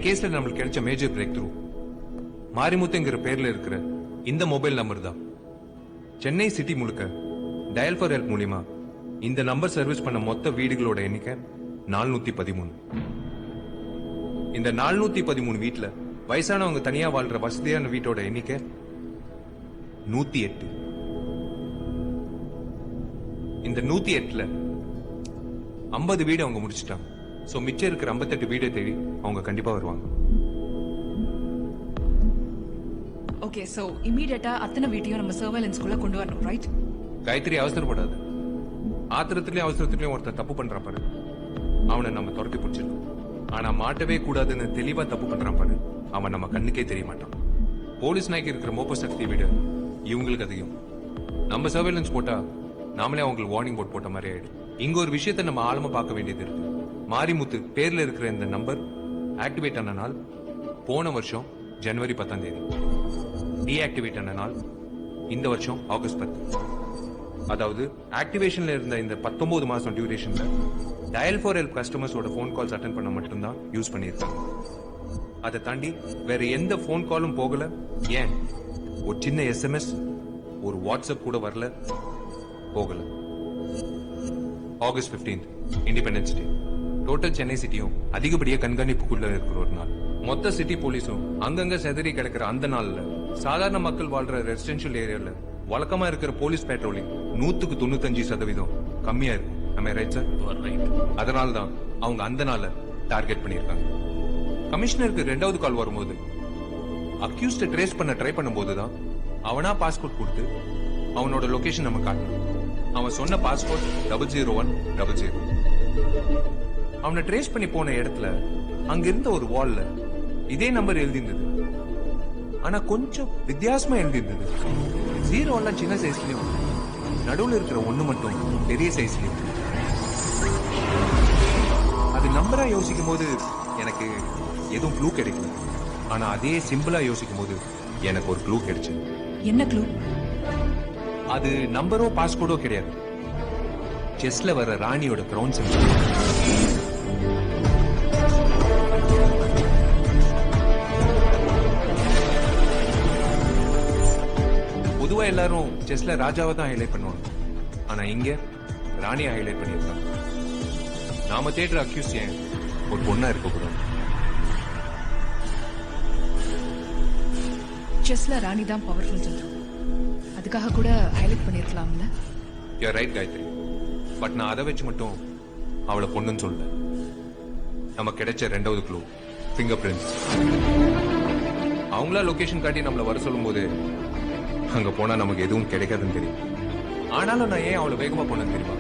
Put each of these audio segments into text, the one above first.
கேஸ்ல நம்மளுக்கு கிடைச்ச மேஜர் பிரேக் த்ரூ மாரிமுத்துங்கிற பேர்ல இருக்கிற இந்த மொபைல் நம்பர் தான். சென்னை சிட்டி முழுக்க டயல் ஃபார் ஹெல்ப் மூலியமா இந்த நம்பர் சர்வீஸ் பண்ண மொத்த வீடுகளோட எண்ணிக்கை 413. இந்த 413 வீட்டுல வயசானவங்க தனியா வாழ்ற வசதியான வீட்டோட எண்ணிக்கை 108. இந்த 108ல 50 வீடு அவங்க முடிச்சிட்டாங்க. சோ மிச்சம் இருக்கிற 58 வீடை தேடி அவங்க கண்டிப்பா வருவாங்க. ஓகே, சோ இமிடியேட்டா அத்தனை வீட்டையும் நம்ம சர்வேலன்ஸ்குள்ள கொண்டு வரணும், ரைட்? காயத்ரி, அவசரப்படாது. ஆத்திரத்திலயும் அவசரத்திலயும் ஒருத்தர் தப்பு பண்றான் பாரு, அவனை நம்ம துரத்தி பிடிச்சிருக்கோம். ஆனா மாட்டவே கூடாதுன்னு தெளிவா தப்பு பண்றான் பாரு, அவன் நம்ம கண்ணுக்கே தெரிய மாட்டான். போலீஸ் நாய்க்கு இருக்கிற மோப்ப சக்தி விட இவங்களுக்கு அதிகம். நம்ம சர்வேலன்ஸ் போட்டா நாமளே அவங்களுக்கு வார்னிங் போர்ட் போட்ட மாதிரி ஆயிடும். இங்க ஒரு விஷயத்தை நம்ம ஆழமா பார்க்க வேண்டியது இருக்கு. மாரிமுத்து பேர்ல இருக்கிற இந்த நம்பர் ஆக்டிவேட் ஆன நாள் போன வருஷம் ஜனவரி 10 டீஆக்டிவேட் ஆன நாள் இந்த வருஷம் ஆகஸ்ட் 10. அதாவது ஆக்டிவேஷன்ல இருந்த இந்த 19 மாசம் டியூரேஷன்ல டயல் ஃபார் ஹெல்ப் கஸ்டமர்ஸோட போன் கால்ஸ் அட்டன் பண்ண மட்டும்தான் யூஸ் பண்ணியிருக்காங்க. அதை தாண்டி வேற எந்த போன் காலும் போகல. ஏன் ஒரு சின்ன எஸ்எம்எஸ், ஒரு வாட்ஸ்அப் கூட வரல, போகல. August 15 independence day. Total Chennai சிட்டியும் அதிகப்படியா கண்காணிப்புக்குள்ள இருக்கிற ஒரு நாள். மொத்த சிட்டி போலீஸும் அங்கங்க செதறி கிடக்கிற அந்த நாள்ல சாதாரண மக்கள் வாழ்ற ரெசிடென்ஷியல் ஏரியால வழக்கமா இருக்கிற போலீஸ் பேட்ரோலிங் 95% கம்மியா இருக்கும். நம்ம ரைட் சார்? அதனால தான் அவங்க அந்த நாளை டார்கெட் பண்ணிருக்காங்க. கமிஷனருக்கு 2வது கால் வரும்போது அக்யூஸ்ட ட்ரேஸ் பண்ண ட்ரை பண்ணும்போது தான் அவனா பாஸ்போர்ட் கொடுத்து அவனோட லொகேஷன் நம்ம காட்டணும். அவன் சொன்ன பாஸ்போர்ட் 00100. அவனை ட்ரேஸ் பண்ணி போன இடத்துல அங்க இருந்த ஒரு வால்ல இதே நம்பர் எழுதியிருந்தது. ஆனா கொஞ்சம் வித்தியாசமா எழுதியிருந்தது. 0 எல்லாம் சின்ன சைஸ்லயும் நடுவுல இருக்கிற 1 மட்டும் பெரிய சைஸ்லயும். அது நம்பரா யோசிக்கும் போது எனக்கு எதுவும் க்ளூ கிடைக்கல. ஆனா அதே சிம்பிளா யோசிக்கும் போது எனக்கு ஒரு க்ளூ கிடைச்சு. என்ன க்ளூ? அது நம்பரோ பாஸ்போர்ட்டோ கிடையாது. செஸ்ல வர ராணியோட கிரவுன் சிம்பிள். பொதுவா எல்லாரும் செஸ்ல ராஜாவை தான் ஹைலைட் பண்ணுவாங்க. ஆனா இங்க ராணியை ஹைலைட் பண்ணியிருக்காங்க. நாம தேடுற அக்யூஸ் ஏன் ஒரு பொண்ணா இருக்கக்கூடாது? செஸ்ல ராணி தான் பவர்ஃபுல் சொல்றோம், அதுக்காக கூட ஹைலைட் பண்ணிருக்கலாம்ல. யூ ரைட் காயத்ரி, பட் நான் அதை வச்சு மட்டும் அவளை பொண்ணுன்னு சொல்லல. நம்ம கிடைச்ச 2வது க்ளூ ஃபிங்கர் பிரிண்ட்ஸ். அவங்களா லொகேஷன் காட்டி நம்மள வர சொல்லும் போது அங்க போனா நமக்கு எதுவும் கிடைக்காதுன்னு தெரியும். ஆனாலும் நான் ஏன் அவளை வேகமா போனேன்னு தெரியுமா?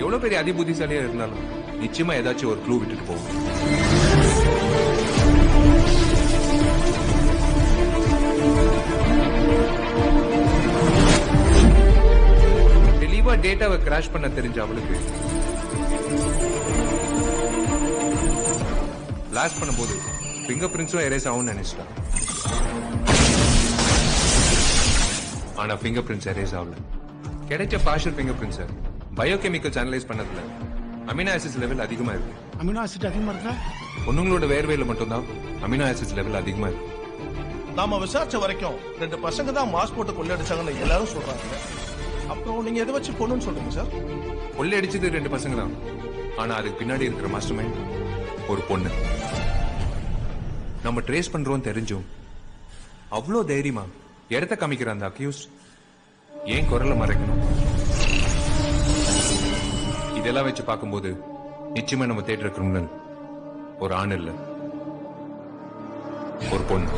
எவ்வளவு பெரிய அதிபுத்திசாலியா இருந்தாலும் நிச்சயமா ஏதாச்சும் ஒரு க்ளூ விட்டுட்டு போகும். தெளிவா டேட்டாவை கிராஷ் பண்ண தெரிஞ்ச அவளுக்கு பிளாஸ்ட் பண்ணும்போது ஃபிங்கர் பிரிண்ட்ஸும் எரேஸ் ஆகும்னு நினைச்சிட்டான். ஆனா ஃபிங்கர் பிரிண்ட்ஸ் எரேஸ் ஆகல. கிடைச்ச partial finger prints biochemicals analyse பண்ணதுல அமினோ ஆசிட்ஸ் லெவல் அதிகமா இருக்கு. அமினோ ஆசிட் அதிகமா இருக்கா? பொண்ணுங்களோட வேர்வையில மட்டும்தான் அமினோ ஆசிட்ஸ் லெவல் அதிகமா இருக்கு. நாம விசாரிச்ச வரைக்கும் 2 பசங்க தான் மாஸ் போட்டு கொள்ளடிச்சாங்கன்னு எல்லாரும் சொல்றாங்க. அப்புறம் நீங்க எதை வச்சு பொண்ணுன்னு சொல்றீங்க சார்? கொள்ளையடிச்சது 2 பசங்க தான். ஆனா அதுக்கு பின்னாடி இருக்கிற மாஸ்டர் மைண்ட் ஒரு பொண்ணு. நம்ம ட்ரேஸ் பண்றோம் தெரிஞ்சும் அவ்வளோ தைரியமா இடத்த காமிக்கிற அந்த அக்யூஸ் ஏன் குரலை மறைக்கணும்? இதெல்லாம் வச்சு பார்க்கும்போது நிச்சயமா நம்ம தேடுற கிரிமினல் ஒரு ஆண் இல்ல, ஒரு பொண்ணு.